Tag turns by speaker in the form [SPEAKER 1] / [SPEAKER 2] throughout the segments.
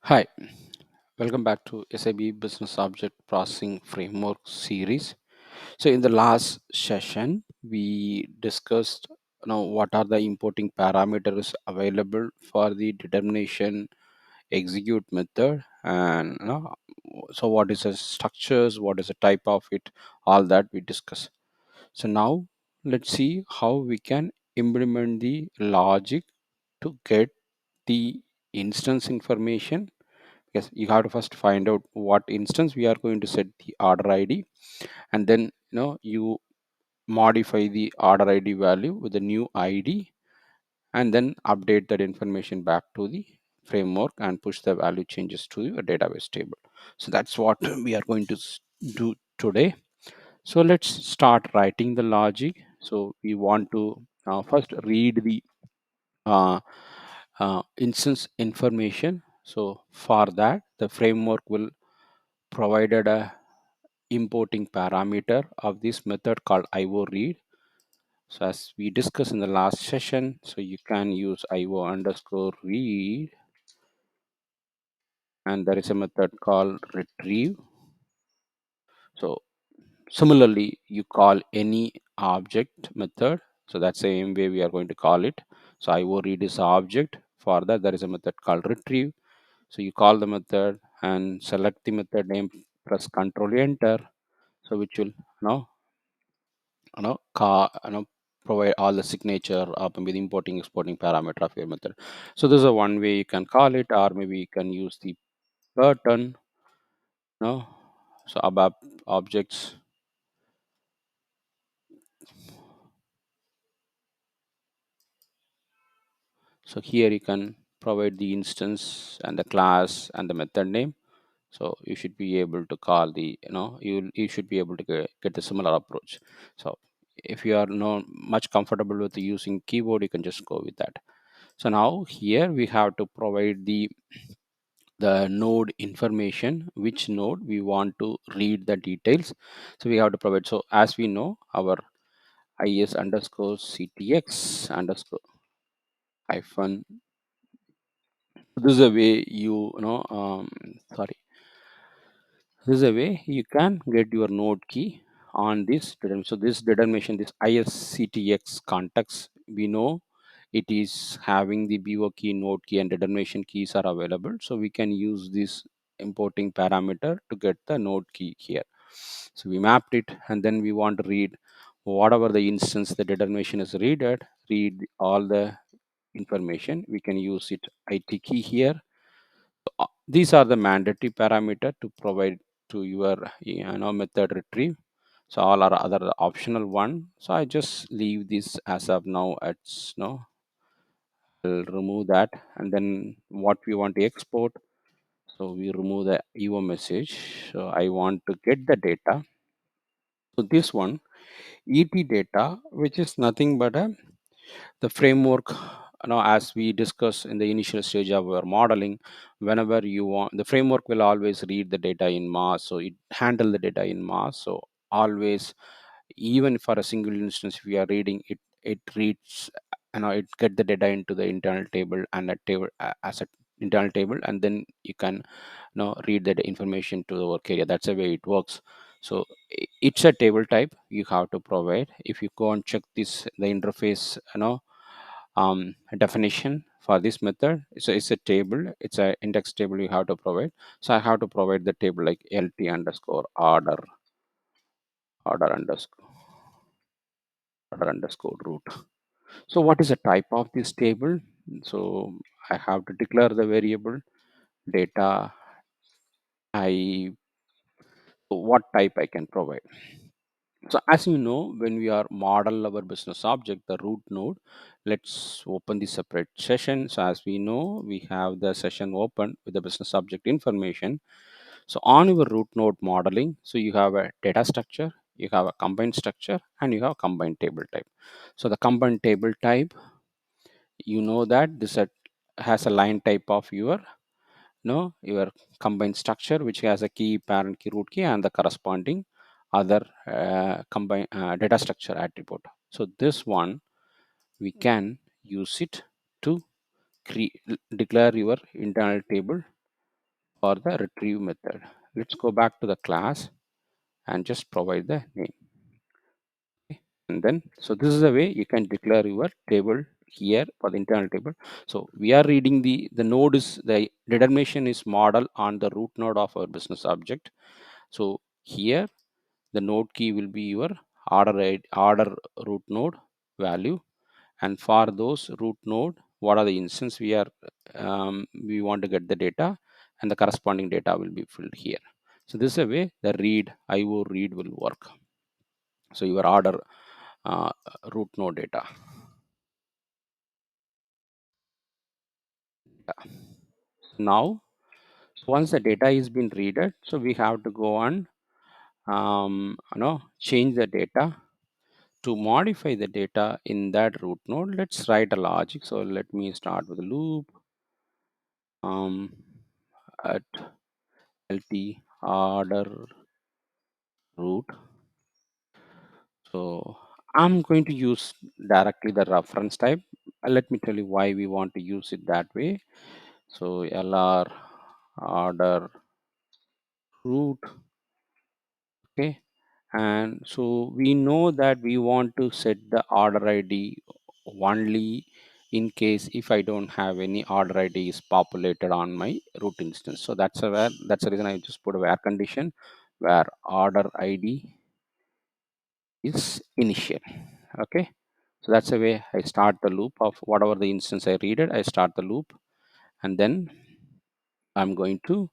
[SPEAKER 1] Hi, welcome back to SAP Business Object Processing Framework series. So in the last session, we discussed what are the importing parameters available for the determination execute method, and so what is the structures, what is the type of it, all that we discuss. So now let's see how we can implement the logic to get the instance information. Yes, you have to first find out what instance we are going to set the order ID, and then you modify the order ID value with the new ID, and then update that information back to the framework and push the value changes to your database table. So that's what we are going to do today. So let's start writing the logic. So we want to first read the uh, instance information. So for that, the framework will provided a importing parameter of this method called IO read. So as we discussed in the last session, so you can use IO underscore read, and there is a method called retrieve. So similarly, you call any object method. So that's the same way we are going to call it. So IO read is object. For that, there is a method called retrieve. So you call the method and select the method name, press Control Enter. So which will provide all the signature of maybe the importing exporting parameter of your method. So this is a one way you can call it, or maybe you can use the button. No, so above objects. So here you can provide the instance and the class and the method name. So you should be able to call the you should be able to get the similar approach. So if you are not much comfortable with using keyboard, you can just go with that. So now here we have to provide the node information, which node we want to read the details. So we have to provide. So as we know, our is underscore ctx underscore hyphen. This is a way sorry. This is a way you can get your node key on this determination. So this determination, this isctx context, we know it is having the BO key, node key, and determination keys are available. So we can use this importing parameter to get the node key here. So we mapped it, and then we want to read whatever the instance the determination is read all the information. We can use it IT key here. These are the mandatory parameter to provide to your method retrieve. So all are other optional one. So I just leave this as of now. It's no, I'll remove that, and then what we want to export. So we remove the EO message. So I want to get the data. So this one ET data, which is nothing but the framework, as we discussed in the initial stage of our modeling. Whenever you want, the framework will always read the data in mass, so it handle the data in mass. So always, even for a single instance, if we are reading it, it reads, it get the data into the internal table, and that table as a internal table, and then you can read that information to the work area. That's the way it works. So it's a table type you have to provide. If you go and check this, the interface definition for this method, so it's a table, it's a index table you have to provide. So I have to provide the table like lt underscore order underscore root. So what is the type of this table? So I have to declare the variable data. I What type I can provide. So as you know, when we are model our business object, the root node, let's open the separate session. So as we know, we have the session open with the business object information. So on your root node modeling, so you have a data structure, you have a combined structure, and you have combined table type. So the combined table type, you know that this has a line type of your combined structure, which has a key, parent key, root key, and the corresponding other combined data structure attribute. So this one we can use it to declare your internal table for the retrieve method. Let's go back to the class and just provide the name. Okay. And then, so this is the way you can declare your table here for the internal table. So we are reading the node is the determination is model on the root node of our business object. So here the node key will be your order root node value, and for those root node, what are the instance we want to get the data, and the corresponding data will be filled here. So this is a way the IO read will work. So your order uh, root node data. Yeah. Now, once the data is been readed, so we have to go on change the data. To modify the data in that root node, let's write a logic. So let me start with a loop at lt order root. So I'm going to use directly the reference type. Let me tell you why we want to use it that way. So lr order root. Okay, and so we know that we want to set the order ID only in case if I don't have any order ID is populated on my root instance. So that's the reason I just put a where condition where order ID is initial. Okay, so that's the way I start the loop of whatever the instance I read it. I start the loop, and then I'm going to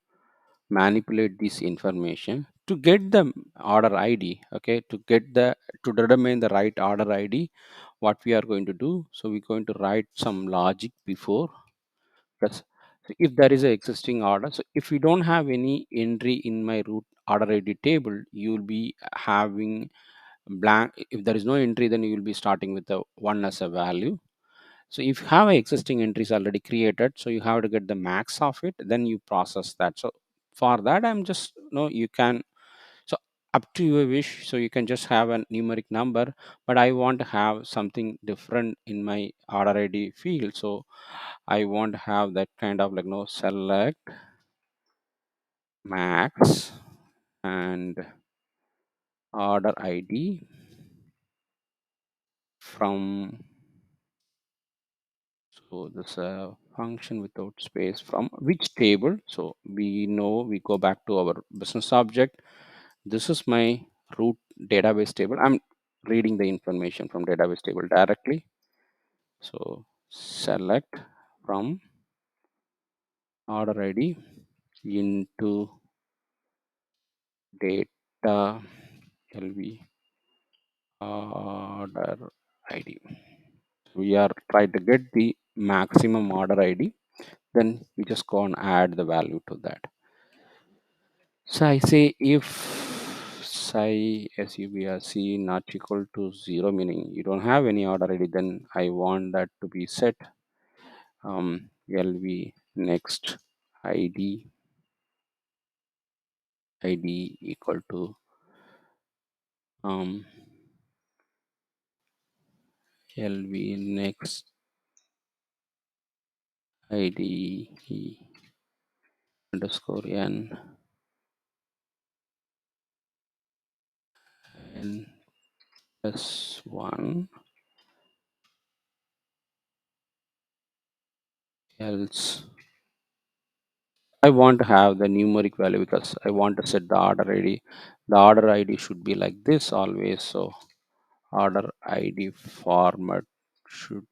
[SPEAKER 1] manipulate this information to get the order ID. Okay, to determine the right order ID, what we are going to do, so we're going to write some logic before. That's, so if there is an existing order, so if you don't have any entry in my root order ID table, you will be having blank. If there is no entry, then you will be starting with the one as a value. So if you have existing entries already created, so you have to get the max of it, then you process that. So for that, I'm just you can, so up to your wish. So you can just have a numeric number, but I want to have something different in my order ID field. So I want to have that kind of like no select max and order ID from. So this function without space from which table. So we know we go back to our business object. This is my root database table. I'm reading the information from database table directly. So select from order ID into data LV order ID. We are trying to get the maximum order ID. Then we just go and add the value to that. So I say if psi subrc not equal to 0, meaning you don't have any order ID, then I want that to be set lv next id equal to um, lv next id underscore n plus 1 else. I want to have the numeric value because I want to set the order ID. The order ID should be like this always. So order ID format should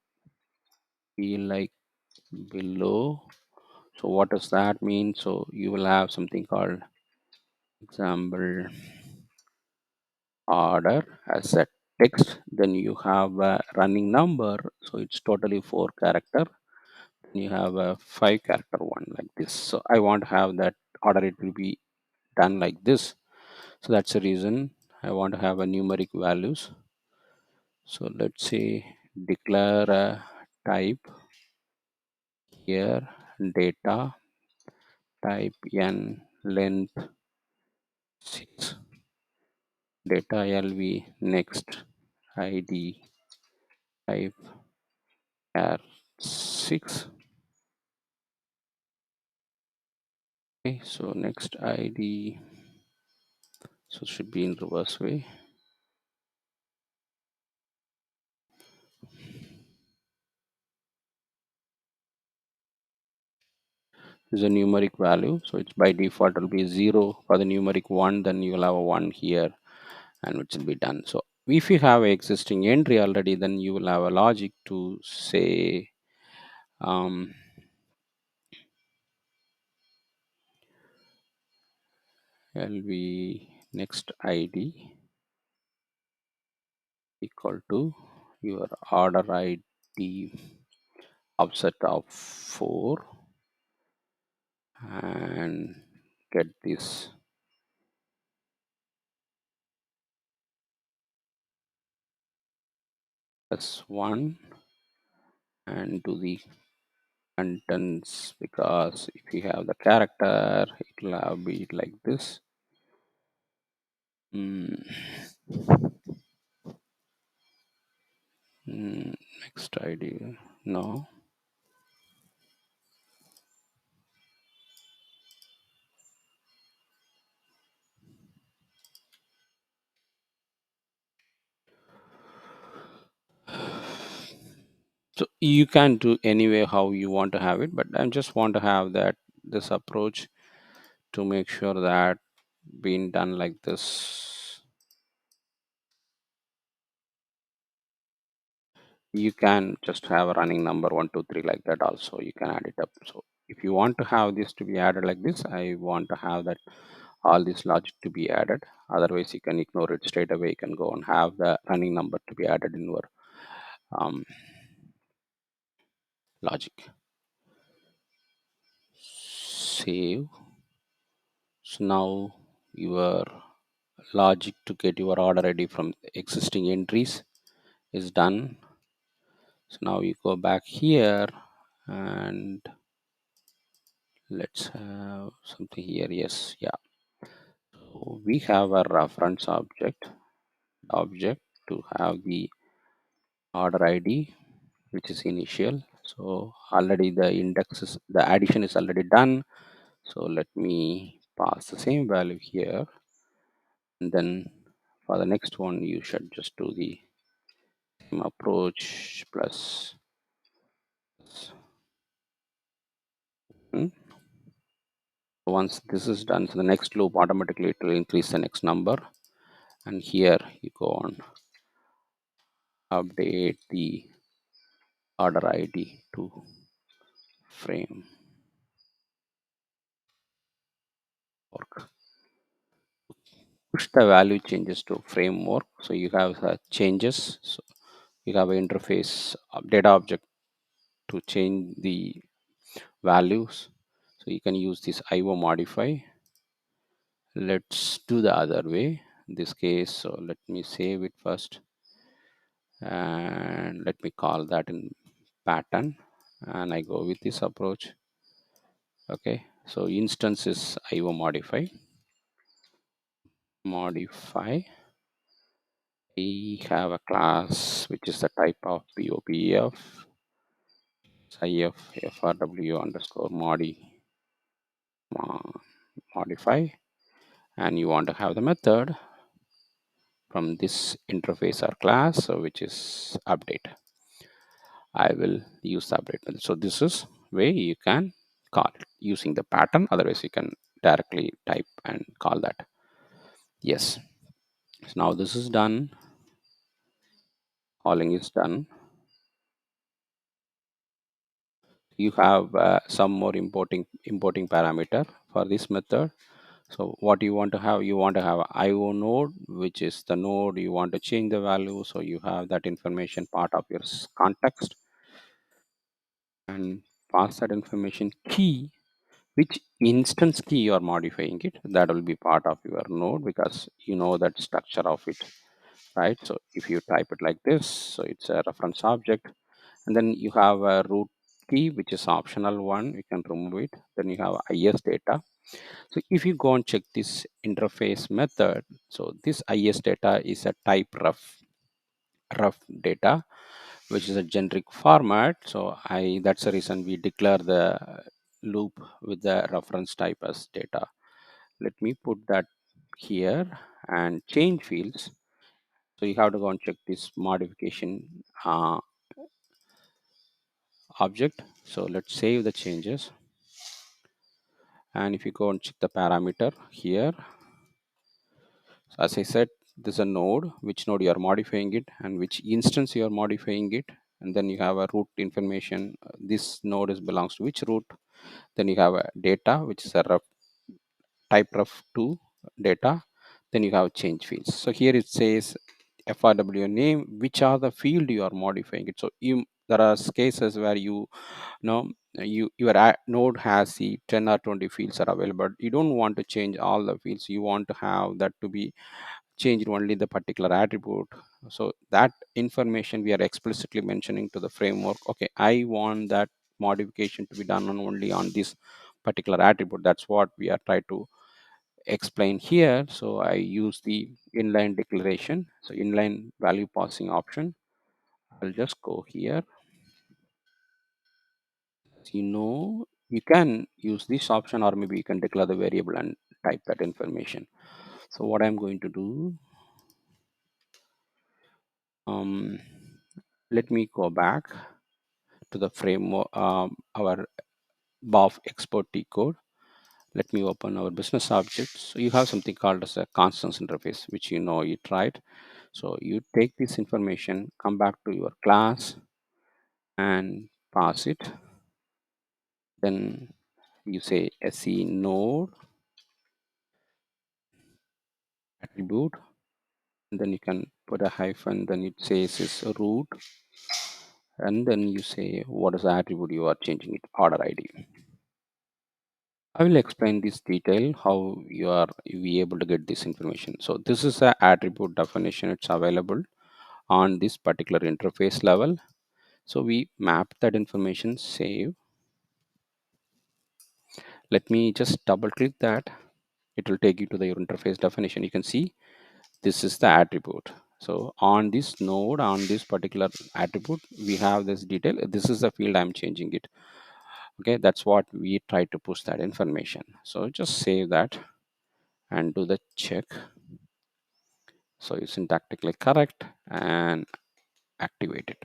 [SPEAKER 1] be like below. So what does that mean? So you will have something called example order as a text. Then you have a running number. So it's totally 4 character. Then you have a 5 character one like this. So I want to have that order. It will be done like this. So that's the reason I want to have a numeric values. So let's say declare a type here data type n length 6 data lv next id type r 6 Okay, so next ID, so it should be in reverse way. Is a numeric value, so it's by default will be 0 for the numeric 1, then you will have a 1 here, and which will be done. So if you have an existing entry already, then you will have a logic to say LV next ID equal to your order ID offset of 4, and get this as 1 and do the contents, because if you have the character it will have be like this. Mm. Next ID, no. So you can do anyway how you want to have it, but I just want to have that this approach to make sure that being done like this. You can just have a running number 1 2 3 like that also, you can add it up. So if you want to have this to be added like this, I want to have that all this logic to be added. Otherwise you can ignore it straight away. You can go and have the running number to be added in your um, logic. Save. So now your logic to get your order ID from existing entries is done. So now you go back here and let's have something here. Yes, yeah. So we have a reference object to have the order ID, which is initial. So already the index is, the addition is already done. So let me pass the same value here, and then for the next one you should just do the same approach plus. Hmm. Once this is done, so the next loop automatically it will increase the next number, and here you go on update the order ID to framework. Push the value changes to framework. So you have changes. So you have an interface data object to change the values. So you can use this IO modify. Let's do the other way in this case. So let me save it first, and let me call that in pattern, and I go with this approach. Okay, so instance is IO modify. We have a class which is the type of BOPF if frw underscore modify, and you want to have the method from this interface or class, so which is update. I will use the update method. So this is way you can call it using the pattern. Otherwise you can directly type and call that. Yes. So now this is done. Calling is done. You have some more importing parameter for this method. So what you want to have, you want to have a IO node, which is the node you want to change the value. So you have that information part of your context, and pass that information key, which instance key you are modifying it. That will be part of your node because you know that structure of it, right? So if you type it like this, so it's a reference object, and then you have a root key, which is optional one. You can remove it. Then you have is data. So if you go and check this interface method, so this is data is a type rough data, which is a generic format. So that's the reason we declare the loop with the reference type as data. Let me put that here and change fields. So you have to go and check this modification object. So let's save the changes. And if you go and check the parameter here, so as I said, this is a node, which node you are modifying it and which instance you are modifying it. And then you have a root information. This node is belongs to which root. Then you have a data, which is a type ref2 data. Then you have change fields. So here it says FRW name, which are the field you are modifying it. So there are cases where you know your node has the 10 or 20 fields are available. You don't want to change all the fields. You want to have that to be changed only the particular attribute. So that information we are explicitly mentioning to the framework. Okay, I want that modification to be done on only on this particular attribute. That's what we are trying to explain here. So I use the inline declaration. So inline value passing option. I'll just go here. You can use this option, or maybe you can declare the variable and type that information. So what I'm going to do, let me go back to the framework, our BOF export T code. Let me open our business objects. So you have something called as a constants interface, which you know it, right? So you take this information, come back to your class and pass it. Then you say se node attribute, and then you can put a hyphen, then it says is root, and then you say what is the attribute you are changing it, order ID. I will explain this detail how you be able to get this information. So this is a attribute definition. It's available on this particular interface level. So we map that information, save. Let me just double click that. It will take you to the your interface definition. You can see this is the attribute. So on this node, on this particular attribute, we have this detail. This is the field I'm changing it. Okay, that's what we try to push that information. So just save that and do the check. So it's syntactically correct and activate it.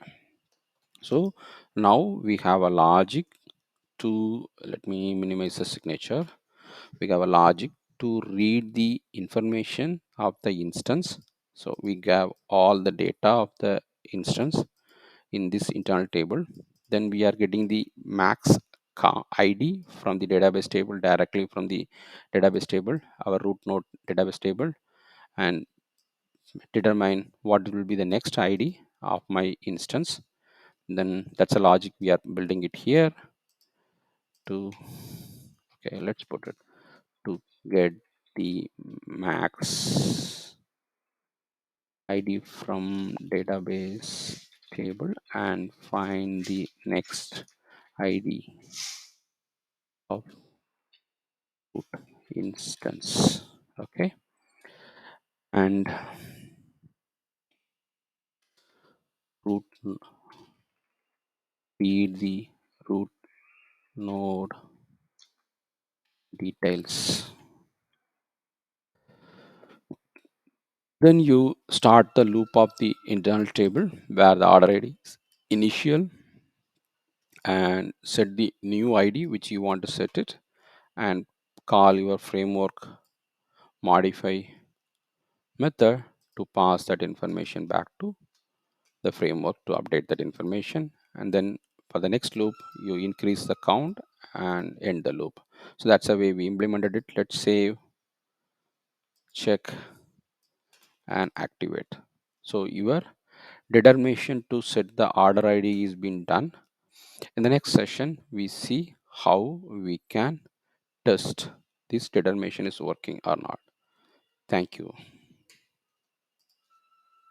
[SPEAKER 1] So now we have a logic to, let me minimize the signature. We have a logic to read the information of the instance. So we have all the data of the instance in this internal table. Then we are getting the max ID from the database table, directly from the database table, our root node database table, and determine what will be the next ID of my instance. Then that's a logic we are building it here to, okay, let's put it to get the max ID from database table and find the next ID of root instance. Okay, and root read the root node details. Then you start the loop of the internal table where the order ID is initial, and set the new ID which you want to set it, and call your framework modify method to pass that information back to the framework to update that information. And then for the next loop, you increase the count and end the loop. So that's the way we implemented it. Let's save, check, and activate. So your determination to set the order ID is being done. In the next session, we see how we can test this determination is working or not. Thank you.